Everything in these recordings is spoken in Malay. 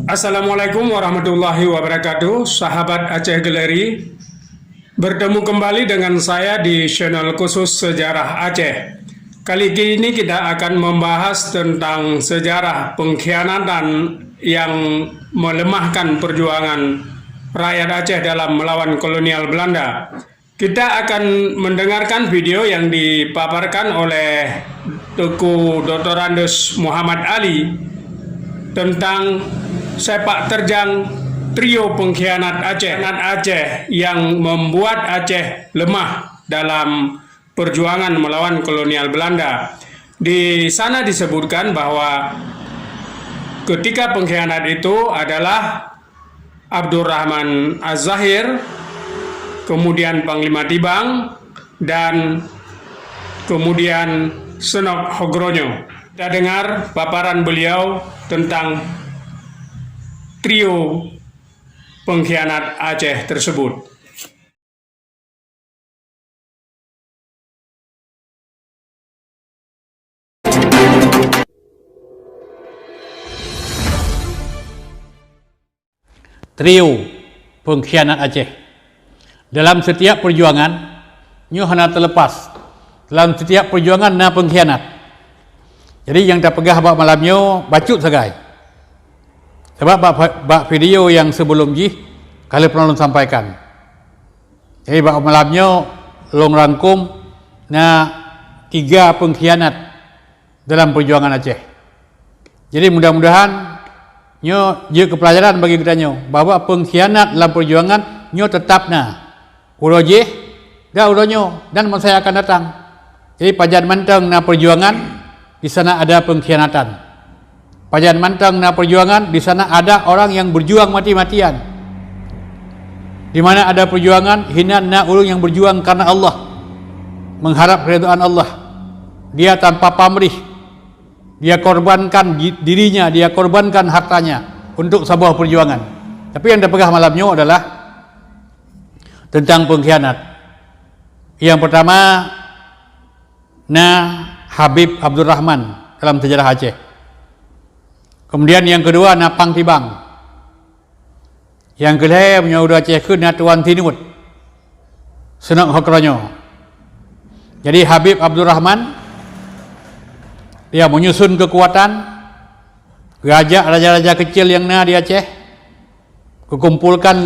Assalamualaikum warahmatullahi wabarakatuh, sahabat Aceh Galeri. Bertemu kembali dengan saya di channel khusus Sejarah Aceh. Kali ini kita akan membahas tentang sejarah pengkhianatan yang melemahkan perjuangan rakyat Aceh dalam melawan kolonial Belanda. Kita akan mendengarkan video yang dipaparkan oleh Tuku Dr. Andes Muhammad Ali tentang sepak terjang trio pengkhianat Aceh yang membuat Aceh lemah dalam perjuangan melawan kolonial Belanda. Di sana disebutkan bahwa ketiga pengkhianat itu adalah Abdurrahman Az-Zahir, kemudian Panglima Tibang, dan kemudian Senok Hogronyo. Kita dengar paparan beliau tentang trio pengkhianat Aceh tersebut. Trio pengkhianat Aceh. Dalam setiap perjuangan, nyo hana terlepas. Dalam setiap perjuangan na pengkhianat. Jadi yang tak pegah bab malamnya bacut sagai. Sebab bab video yang sebelum ji kalau pernah long sampaikan. Jadi bab malamnya long rangkum na tiga pengkhianat dalam perjuangan Aceh. Jadi mudah-mudahan nyo je kepelajaran bagi kita nyo bahwa pengkhianat dalam perjuangan nyo tetap na urojeh dah uronyo dan masa akan datang. Jadi pajan manteng na perjuangan di sana ada pengkhianatan. Pajan manteng na perjuangan di sana ada orang yang berjuang mati-matian. Di mana ada perjuangan hina na ulun yang berjuang karena Allah, mengharap keridhaan Allah. Dia tanpa pamrih, dia korbankan dirinya, dia korbankan hartanya untuk sebuah perjuangan. Tapi yang dipegah malamnya adalah tentang pengkhianat. Yang pertama na Habib Abdurrahman dalam sejarah Aceh. Kemudian yang kedua na Pang Tibang. Yang kedua menyuruh Aceh ke na Tuan Tinut Senok Hogronyo. Jadi Habib Abdurrahman dia menyusun kekuatan, ngajak raja-raja kecil yang na di Aceh, kumpulkan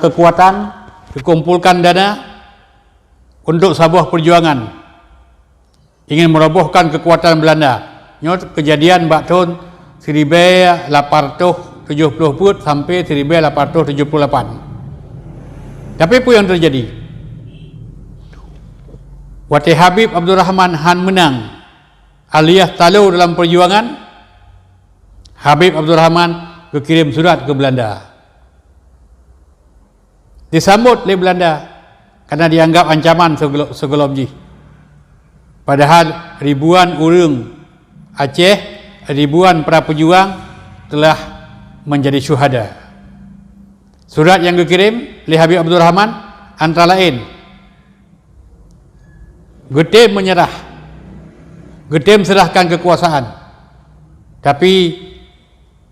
kekuatan, kumpulkan dana untuk sebuah perjuangan. Ingin merobohkan kekuatan Belanda. Nyot kejadian bak tahun 1870 sampai 1878. Tapi apa yang terjadi? Wati Habib Abdurrahman Han menang alias talu dalam perjuangan. Habib Abdurrahman berkirim surat ke Belanda. Disambut oleh Belanda karena dianggap ancaman sebelum ji. Padahal ribuan orang Aceh, ribuan para pejuang telah menjadi syuhada. Surat yang dikirim oleh Habib Abdurrahman antara lain Getem menyerah, Getem serahkan kekuasaan, tapi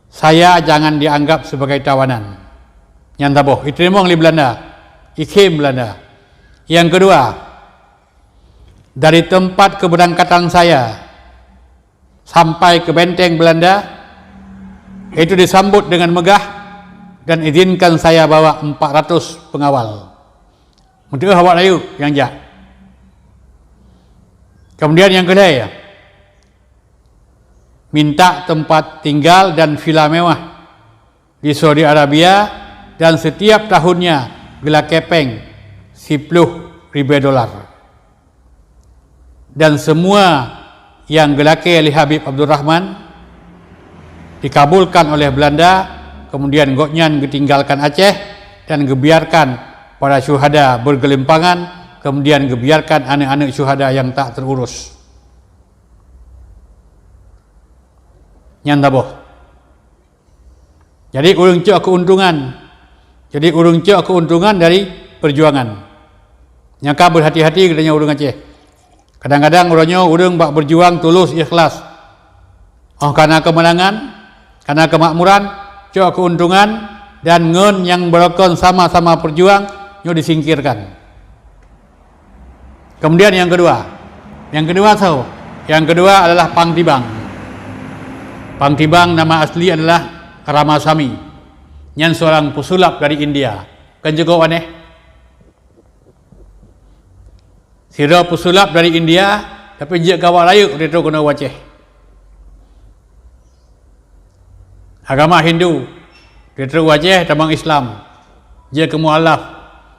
saya jangan dianggap sebagai tawanan. Yang taboh, diterima oleh Belanda, ikhim Belanda. Yang kedua, dari tempat keberangkatan saya sampai ke benteng Belanda itu disambut dengan megah dan izinkan saya bawa 400 pengawal. Untuk awak layu yang jah. Kemudian yang kedua, minta tempat tinggal dan villa mewah di Saudi Arabia dan setiap tahunnya gila kepeng $10,000. Dan semua yang gelake oleh Habib Abdurrahman dikabulkan oleh Belanda, kemudian goknyan ditinggalkan Aceh dan gebiarkan para syuhada bergelimpangan, kemudian gebiarkan anak-anak syuhada yang tak terurus. Nyantaboh. Jadi urang cok keuntungan dari perjuangan. Nyaka berhati-hati katanya urang Aceh. Kadang-kadang orang berjuang tulus ikhlas. Oh, karena kemenangan, karena kemakmuran, cok keuntungan dan ngen yang berkon sama-sama perjuang nyo disingkirkan. Kemudian yang kedua tahu, yang kedua adalah Pang Tibang. Pang Tibang nama asli adalah Ramasamy, yang seorang pesulap dari India. Kan juga aneh. Sira pesulap dari India, tapi dia kawal layuk dia tu kena waceh. Agama Hindu, dia tu waceh tambang Islam. Dia kemualaf,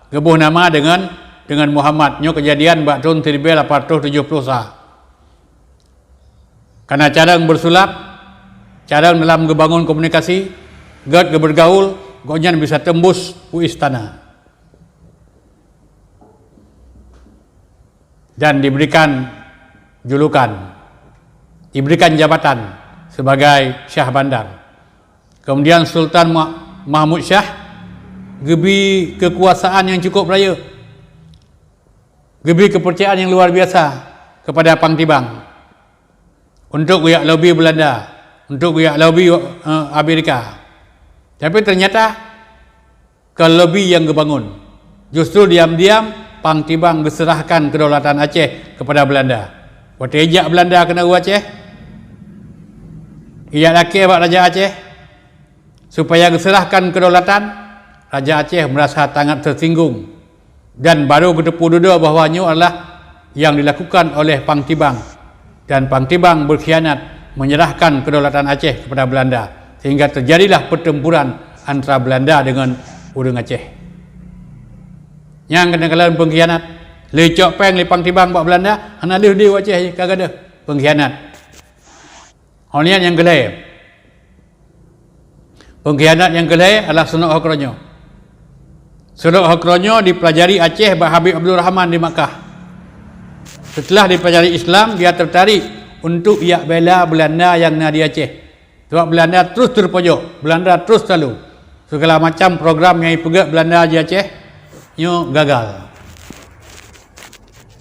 gebuh nama dengan Muhammad. Nyo kejadian bak tahun 1870 sah. Karena cadang bersulap, cadang dalam ngebangun komunikasi, gad bergaul, gonyan bisa tembus ku istana. Dan diberikan julukan, diberikan jabatan sebagai Syah Bandar. Kemudian Sultan Mahmud Shah gebi kekuasaan yang cukup raya, gebi kepercayaan yang luar biasa kepada Pang Tibang untuk goyak lobby Belanda, untuk goyak lobby Amerika. Tapi ternyata ke lobby yang dibangun, justru diam-diam Pang Tibang berserahkan kedaulatan Aceh kepada Belanda. Waktu ejak Belanda kena Aceh, ejak laki abak Raja Aceh, supaya diserahkan kedaulatan, Raja Aceh merasa sangat tersinggung dan baru berdepu duda bahawanya adalah yang dilakukan oleh Pang Tibang, dan Pang Tibang berkhianat menyerahkan kedaulatan Aceh kepada Belanda, sehingga terjadilah pertempuran antara Belanda dengan orang Aceh. Yang kadang-kadang pengkhianat, lecok peng li Pang Tibang buat Belanda, anak dia Aceh kagak ada pengkhianat. Honian yang gelai. Pengkhianat yang kedua adalah Sunuk Hokronyo. Sunuk Hokronyo dipelajari Aceh by Habib Abdul Rahman di Makkah. Setelah dipelajari Islam, dia tertarik untuk ia bela Belanda yang ada di Aceh. Sebab Belanda terus terpojok, Belanda terus selalu. Segala macam program yang dipegang Belanda di Aceh, nyo gagal.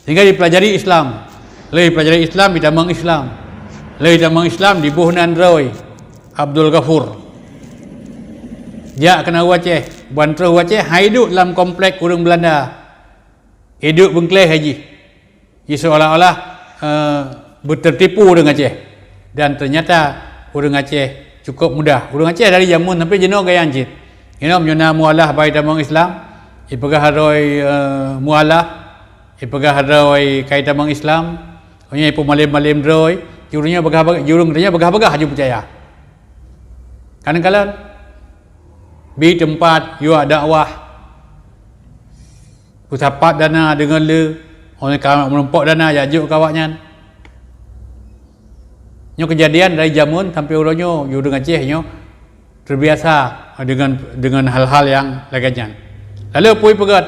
Sehingga dipelajari Islam. Lalu dipelajari Islam, ditambang Islam. Lalu ditambang Islam, dibuhnan Roy Abdul Ghafur. Dia kena Aceh, bantu Aceh, hidup dalam komplek orang Belanda, hidup bengkeleh haji. Dia seolah-olah bertertipu orang Aceh, dan ternyata orang Aceh cukup mudah. Orang Aceh dari jamun sampai jenuh gaya anjit. Ini menyuna mualah bayi damang Islam, ipegah haroi mualah, ipegah haroi kait damang Islam, punya ipu malim-malim droi, jurungnya begah-begah haju percaya. Kadang-kadang di tempat yuak dakwah pusapat dana dengan le orang kawan menumpuk dana jajuk kawaknya nyo kejadian dari jamun sampai uronyo yu dengan Aceh nyo terbiasa dengan hal-hal yang lainnya. Lalu pui pegat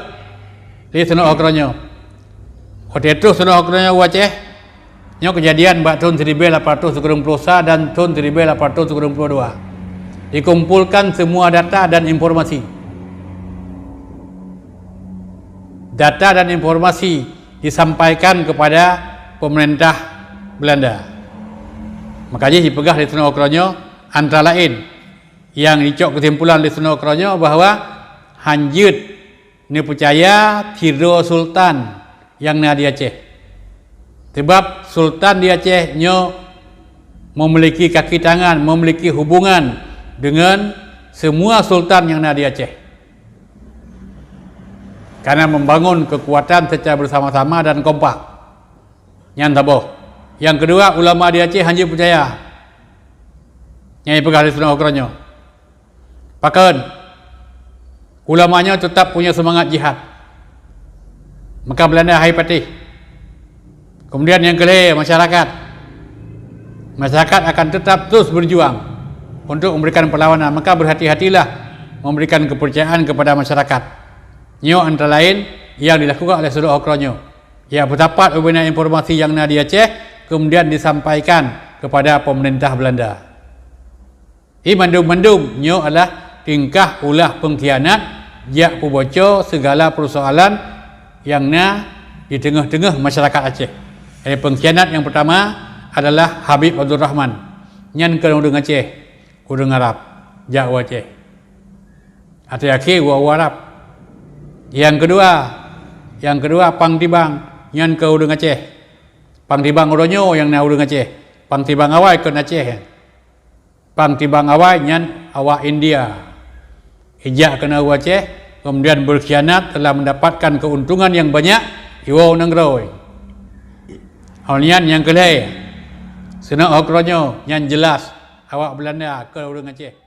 di Sunuk Hokronyo. Waktu itu Sunuk Hokronyo Aceh nyo kejadian bak tahun 1891 dan tahun 1892. Dikumpulkan semua data dan informasi. Data dan informasi disampaikan kepada pemerintah Belanda. Makanya dipegang di Sunuk Hokronyo antara lain yang dicok kesimpulan di Sunuk Hokronyo bahwa hanjut ni percaya tiro sultan yang na di Aceh. Sebab sultan di Aceh nyo memiliki kaki tangan, memiliki hubungan dengan semua sultan yang ada di Aceh, karena membangun kekuatan secara bersama-sama dan kompak. Yang taboh. Yang kedua, ulama di Aceh hanya percaya yang dipegang di Sunuk Hokronyo. Pakan ulamanya tetap punya semangat jihad. Maka Belanda hai patih. Kemudian yang kedua, masyarakat akan tetap terus berjuang untuk memberikan perlawanan. Maka berhati-hatilah memberikan kepercayaan kepada masyarakat. Nyo antara lain yang dilakukan oleh Sunuk Hokronyo. Ya, berdapat beberapa informasi yang ada di Aceh kemudian disampaikan kepada pemerintah Belanda. Ini mandum-mandum nyo adalah tingkah ulah pengkhianat jak pembocor segala persoalan yang di tengah-tengah masyarakat Aceh. Jadi pengkhianat yang pertama adalah Habib Abdul Rahman. Yang kedua dengan Aceh, orang Arab. jak Aceh. Atau akhir Arab. Yang kedua pang tibang nyan ke udang Aceh. Pang tibang uronyo yang na udang Aceh. Pang tibang awai ke Aceh. Pang tibang awai nyan awak India. Ijak kena Aceh, kemudian berkhianat telah mendapatkan keuntungan yang banyak. Iwo nangroi. Honian yang kelai. Senang okronyo yang jelas awak Belanda ke udang Aceh.